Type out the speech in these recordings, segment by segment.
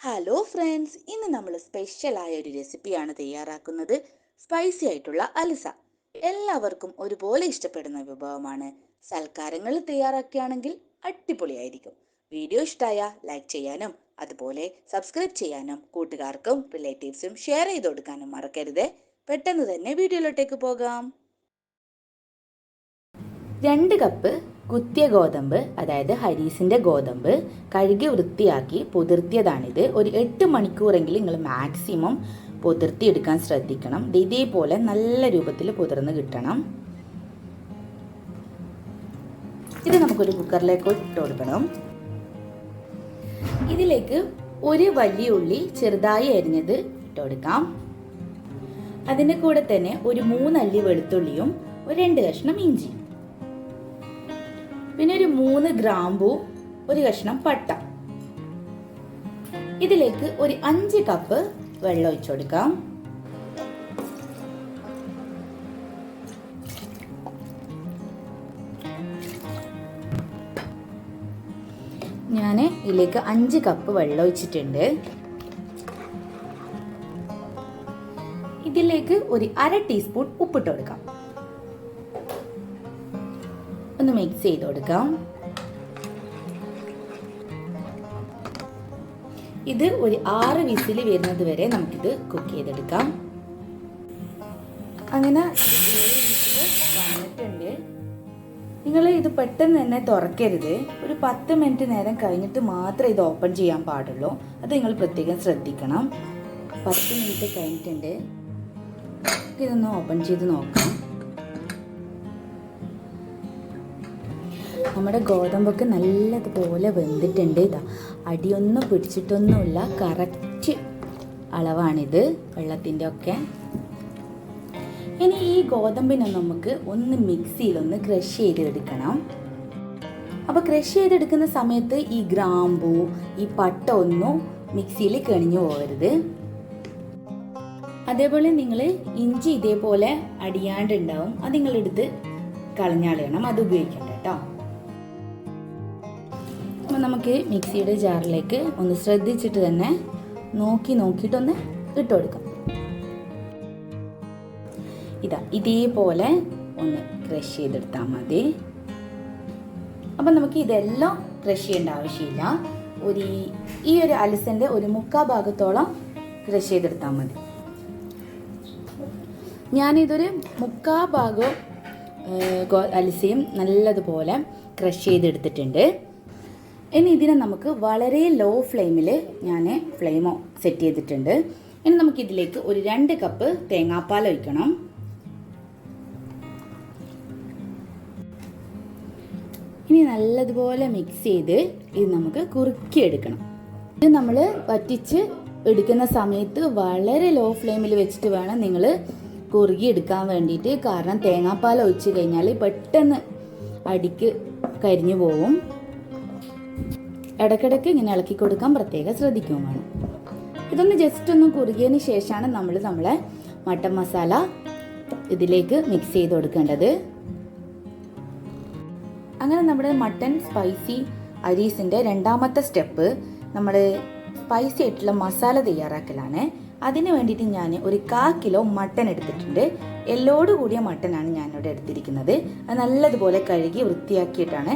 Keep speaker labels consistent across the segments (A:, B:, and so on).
A: Hello friends, ഇന്ന് നമ്മൾ സ്പെഷ്യലായ ഒരു റെസിപ്പിയാണ് തയ്യാറാക്കുന്നത്. സ്പൈസി ആയിട്ടുള്ള അൽസ. എല്ലാവർക്കും ഒരുപോലെ ഇഷ്ടപ്പെടുന്ന വിഭവമാണ്. സൽക്കാരങ്ങൾ തയ്യാറാക്കുകയാണെങ്കിൽ അടിപൊളിയായിരിക്കും. വീഡിയോ ഇഷ്ടമായ ലൈക്ക് ചെയ്യാനും അതുപോലെ സബ്സ്ക്രൈബ് ചെയ്യാനും കൂട്ടുകാർക്കും റിലേറ്റീവ്സും ഷെയർ ചെയ്ത് കൊടുക്കാനും മറക്കരുത്. പെട്ടെന്ന് തന്നെ വീഡിയോയിലോട്ടേക്ക് പോകാം.
B: 2 കപ്പ് കുത്തിയ ഗോതമ്പ്, അതായത് ഹരീസിൻ്റെ ഗോതമ്പ് കഴുകി വൃത്തിയാക്കി പൊതിർത്തിയതാണിത്. ഒരു 8 മണിക്കൂറെങ്കിലും നിങ്ങൾ മാക്സിമം പൊതിർത്തിയെടുക്കാൻ ശ്രദ്ധിക്കണം. ഇതേപോലെ നല്ല രൂപത്തിൽ പൊതിർന്ന് കിട്ടണം. ഇത് നമുക്കൊരു കുക്കറിലേക്ക് ഇട്ട് കൊടുക്കണം. ഇതിലേക്ക് ഒരു വലിയ ഉള്ളി ചെറുതായി അരിഞ്ഞത് ഇട്ട് കൊടുക്കാം. അതിൻ്റെ കൂടെ തന്നെ ഒരു 3 അല്ലി വെളുത്തുള്ളിയും ഒരു 2 കഷ്ണം ഇഞ്ചി, പിന്നെ ഒരു 3 ഗ്രാമ്പൂ, ഒരു കഷ്ണം പട്ട. ഇതിലേക്ക് ഒരു 5 കപ്പ് വെള്ളം ഒഴിച്ചു കൊടുക്കാം. ഞാൻ ഇതിലേക്ക് 5 കപ്പ് വെള്ളം ഒഴിച്ചിട്ടുണ്ട്. ഇതിലേക്ക് ഒരു 1/2 ടീസ്പൂൺ ഉപ്പിട്ട് കൊടുക്കാം. ഒന്ന് മിക്സ് ചെയ്ത് കൊടുക്കാം. ഇത് ഒരു 6 വിസിൽ വരുന്നത് വരെ നമുക്കിത് കുക്ക് ചെയ്തെടുക്കാം. അങ്ങനെ 7 വിസിൽ വന്നിട്ടുണ്ട്. നിങ്ങൾ ഇത് പെട്ടെന്ന് തന്നെ തുറക്കരുത്. ഒരു 10 മിനിറ്റ് നേരം കഴിഞ്ഞിട്ട് മാത്രമേ ഇത് ഓപ്പൺ ചെയ്യാൻ പാടുള്ളൂ. അത് നിങ്ങൾ പ്രത്യേകം ശ്രദ്ധിക്കണം. 10 മിനിറ്റ് കഴിഞ്ഞിട്ടുണ്ട്. ഇതൊന്ന് ഓപ്പൺ ചെയ്ത് നോക്കാം. നമ്മുടെ ഗോതമ്പൊക്കെ നല്ലതുപോലെ വെന്തിട്ടുണ്ട്. ഇതാ, അടിയൊന്നും പിടിച്ചിട്ടൊന്നുമില്ല. കറക്റ്റ് അളവാണിത് വെള്ളത്തിൻ്റെ ഒക്കെ. ഇനി ഈ ഗോതമ്പിനെ നമുക്ക് ഒന്ന് മിക്സിയിലൊന്ന് ക്രഷ് ചെയ്തെടുക്കണം. അപ്പോൾ ക്രഷ് ചെയ്തെടുക്കുന്ന സമയത്ത് ഈ ഗ്രാമ്പൂ, ഈ പട്ട ഒന്നും മിക്സിയിൽ കണിഞ്ഞു പോകരുത്. അതേപോലെ നിങ്ങൾ ഇഞ്ചി ഇതേപോലെ അടിയാണ്ടുണ്ടാവും, അത് നിങ്ങളെടുത്ത് കളഞ്ഞാളയണം. അത് ഉപയോഗിക്കണ്ട കേട്ടോ. അപ്പോൾ നമുക്ക് മിക്സിയുടെ ജാറിലേക്ക് ഒന്ന് ശ്രദ്ധിച്ചിട്ട് തന്നെ നോക്കിയിട്ടൊന്ന് ഇട്ട് കൊടുക്കാം. ഇതേപോലെ ഒന്ന് ക്രഷ് ചെയ്തെടുത്താൽ മതി. അപ്പം നമുക്ക് ഇതെല്ലാം ക്രഷ് ചെയ്യേണ്ട ആവശ്യമില്ല. ഈ ഒരു അൽസൻ്റെ ഒരു 1/4 ഭാഗത്തോളം ക്രഷ് ചെയ്തെടുത്താൽ മതി. ഞാനിതൊരു 1/4 ഭാഗം അൽസയും നല്ലതുപോലെ ക്രഷ് ചെയ്തെടുത്തിട്ടുണ്ട്. ഇനി ഇതിനെ നമുക്ക് വളരെ ലോ ഫ്ലെയിമിൽ ഞാൻ ഫ്ലെയിമോ സെറ്റ് ചെയ്തിട്ടുണ്ട്. ഇനി നമുക്കിതിലേക്ക് ഒരു 2 കപ്പ് തേങ്ങാപ്പാൽ ഒഴിക്കണം. ഇനി നല്ലതുപോലെ മിക്സ് ചെയ്ത് ഇത് നമുക്ക് കുറുക്കിയെടുക്കണം. ഇത് നമ്മൾ വറ്റിച്ച് എടുക്കുന്ന സമയത്ത് വളരെ ലോ ഫ്ലെയിമിൽ വെച്ചിട്ട് വേണം നിങ്ങൾ കുറുകിയെടുക്കാൻ വേണ്ടിയിട്ട്. കാരണം തേങ്ങാപ്പാൽ ഒഴിച്ച് കഴിഞ്ഞാൽ പെട്ടെന്ന് അടിക്ക് കരിഞ്ഞു പോവും. ഇടയ്ക്കിടയ്ക്ക് ഇങ്ങനെ ഇളക്കി കൊടുക്കാൻ പ്രത്യേകം ശ്രദ്ധിക്കുകയും വേണം. ഇതൊന്ന് ജസ്റ്റ് ഒന്ന് കുറുകിയതിന് ശേഷമാണ് നമ്മളെ മട്ടൻ മസാല ഇതിലേക്ക് മിക്സ് ചെയ്ത് കൊടുക്കേണ്ടത്. അങ്ങനെ നമ്മുടെ മട്ടൻ സ്പൈസി അരീസിൻ്റെ 2ാമത്തെ സ്റ്റെപ്പ് നമ്മൾ സ്പൈസി ആയിട്ടുള്ള മസാല തയ്യാറാക്കലാണ്. അതിന് വേണ്ടിയിട്ട് ഞാൻ ഒരു 1/4 കിലോ മട്ടൻ എടുത്തിട്ടുണ്ട്. എല്ലോട് കൂടിയ മട്ടനാണ് ഞാനിവിടെ എടുത്തിരിക്കുന്നത്. അത് നല്ലതുപോലെ കഴുകി വൃത്തിയാക്കിയിട്ടാണ്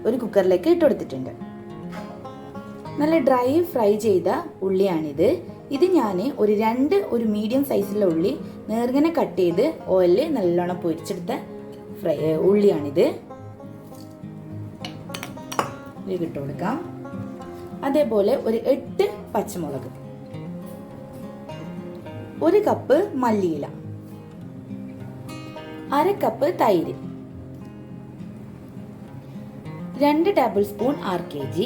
B: ഒരു കുക്കറിലേക്ക് ഇട്ടുകൊടുത്തിട്ടുണ്ട്. നല്ല ഡ്രൈ ഫ്രൈ ചെയ്ത ഉള്ളിയാണിത്. ഇത് ഞാൻ ഒരു മീഡിയം സൈസിലുള്ള ഉള്ളി നേർങ്ങനെ കട്ട് ചെയ്ത് ഓയിലിൽ നല്ലോണം പൊരിച്ചെടുത്ത ഉള്ളിയാണിത്. ഇത് ഇട്ട് കൊടുക്കാം. അതേപോലെ ഒരു 8 പച്ചമുളക്, 1 കപ്പ് മല്ലിയില, 1/2 കപ്പ് തൈര്, 2 ടേബിൾ സ്പൂൺ RKG,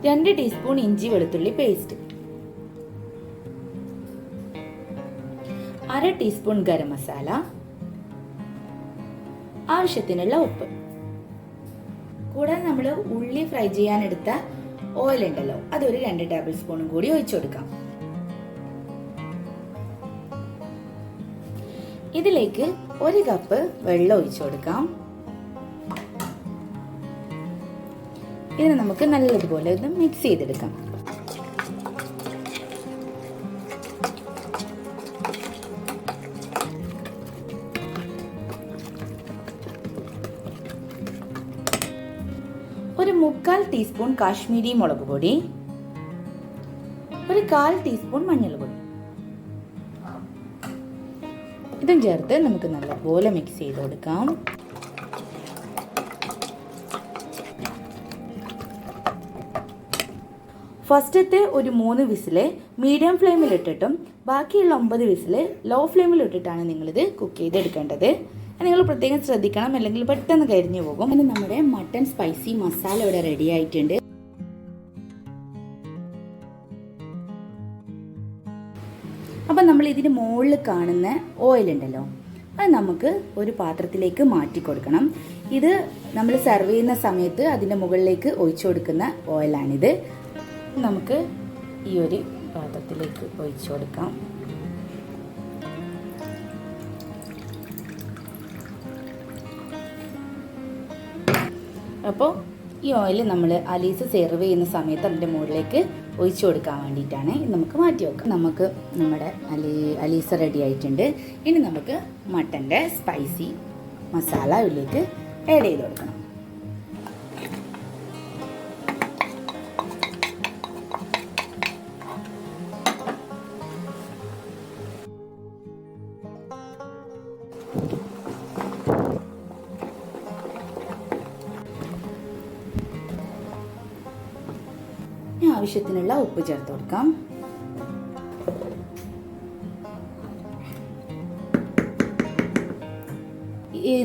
B: 2 ടീസ്പൂൺ ഇഞ്ചി വെളുത്തുള്ളി പേസ്റ്റ്, 1/2 ടീസ്പൂൺ ഗരം മസാല, ആവശ്യത്തിനുള്ള ഉപ്പ്. കൂടാതെ നമ്മൾ ഉള്ളി ഫ്രൈ ചെയ്യാനെടുത്ത ഓയിൽ ഉണ്ടല്ലോ, അതൊരു 2 ടേബിൾ സ്പൂണും കൂടി ഒഴിച്ചു കൊടുക്കാം. ഇതിലേക്ക് 1 കപ്പ് വെള്ളം ഒഴിച്ചു കൊടുക്കാം. ഇതിനെ നമുക്ക് നല്ലതുപോലെ ഒന്ന് മിക്സ് ചെയ്തെടുക്കാം. ഒരു 1/4 ടീസ്പൂൺ കാശ്മീരി മുളക് പൊടി, ഒരു 1/4 ടീസ്പൂൺ മഞ്ഞൾപ്പൊടി, ഇതും ചേർത്ത് നമുക്ക് നല്ലപോലെ മിക്സ് ചെയ്ത് കൊടുക്കാം. ഫസ്റ്റത്തെ ഒരു 3 വിസില് മീഡിയം ഫ്ലെയിമിൽ ഇട്ടിട്ടും ബാക്കിയുള്ള 9 വിസില് ലോ ഫ്ലെയിമിൽ ഇട്ടിട്ടാണ് നിങ്ങളിത് കുക്ക് ചെയ്തെടുക്കേണ്ടത്. നിങ്ങൾ പ്രത്യേകം ശ്രദ്ധിക്കണം, അല്ലെങ്കിൽ പെട്ടെന്ന് കരിഞ്ഞു പോകും. അങ്ങനെ നമ്മുടെ മട്ടൺ സ്പൈസി മസാല ഇവിടെ റെഡി ആയിട്ടുണ്ട്. അപ്പം നമ്മൾ ഇതിന് മുകളിൽ കാണുന്ന ഓയിൽ ഉണ്ടല്ലോ, അത് നമുക്ക് ഒരു പാത്രത്തിലേക്ക് മാറ്റി കൊടുക്കണം. ഇത് നമ്മൾ സെർവ് ചെയ്യുന്ന സമയത്ത് അതിൻ്റെ മുകളിലേക്ക് ഒഴിച്ചു കൊടുക്കുന്ന ഓയിലാണിത്. നമുക്ക് ഈ ഒരു പാത്രത്തിലേക്ക് ഒഴിച്ചു കൊടുക്കാം. അപ്പോൾ ഈ ഓയിൽ നമ്മൾ അലീസ സെർവ് ചെയ്യുന്ന സമയത്ത് അതിൻ്റെ മുകളിലേക്ക് ഒഴിച്ചു കൊടുക്കാൻ വേണ്ടിയിട്ടാണ്. നമുക്ക് മാറ്റി വെക്കാം. നമുക്ക് നമ്മുടെ അലീസ റെഡി ആയിട്ടുണ്ട്. ഇനി നമുക്ക് മട്ടൻ്റെ സ്പൈസി മസാല ഇതിലേക്ക് ആഡ് ചെയ്ത് കൊടുക്കണം. ആവശ്യത്തിനുള്ള ഉപ്പ് ചേർത്ത് കൊടുക്കാം.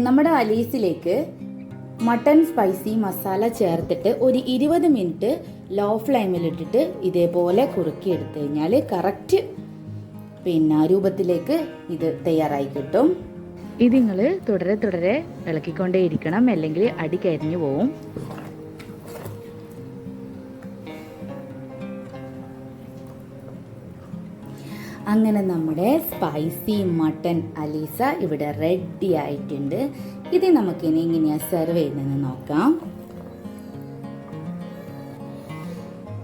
B: നമ്മുടെ അലീസിലേക്ക് മട്ടൺ സ്പൈസി മസാല ചേർത്തിട്ട് ഒരു 20 മിനിറ്റ് ലോ ഫ്ലെയിമിലിട്ടിട്ട് ഇതേപോലെ കുറുക്കിയെടുത്തു കഴിഞ്ഞാൽ കറക്റ്റ് രൂപത്തിലേക്ക് ഇത് തയ്യാറായി കിട്ടും. ഇത് നിങ്ങൾ തുടരെ ഇളക്കിക്കൊണ്ടേയിരിക്കണം, അല്ലെങ്കിൽ അടി കരിഞ്ഞു പോവും. അങ്ങനെ നമ്മുടെ സ്പൈസി മട്ടൺ അലീസ ഇവിടെ റെഡി ആയിട്ടുണ്ട്. ഇത് നമുക്കിനി എങ്ങനെയാണ് സെർവ് ചെയ്യുന്നതെന്ന് നോക്കാം.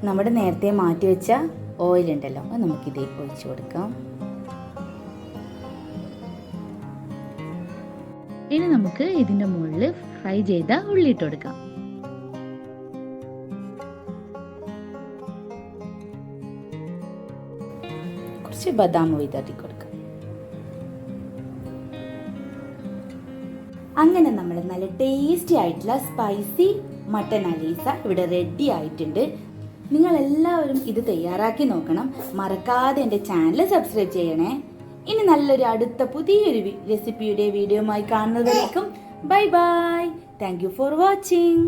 B: നമ്മുടെ നേരത്തെ മാറ്റി വെച്ച ഓയിൽ ഉണ്ടല്ലോ, അത് നമുക്കിതേ ഒഴിച്ചു കൊടുക്കാം. ഇനി നമുക്ക് ഇതിൻ്റെ മുകളിൽ ഫ്രൈ ചെയ്ത ഉള്ളി ഇട്ട് കൊടുക്കാം. കുറച്ച് ബദാം വിതറി കൊടുക്കാം. അങ്ങനെ നമ്മൾ നല്ല ടേസ്റ്റി ആയിട്ടുള്ള സ്പൈസി മട്ടൺ അലീസ ഇവിടെ റെഡി ആയിട്ടുണ്ട്. നിങ്ങൾ എല്ലാവരും ഇത് തയ്യാറാക്കി നോക്കണം. മറക്കാതെ എൻ്റെ ചാനൽ സബ്സ്ക്രൈബ് ചെയ്യണേ. ഇനി നല്ലൊരു അടുത്ത പുതിയൊരു റെസിപ്പിയുടെ വീഡിയോയുമായി കാണുന്നതിലേക്കും bye bye. Thank you for watching.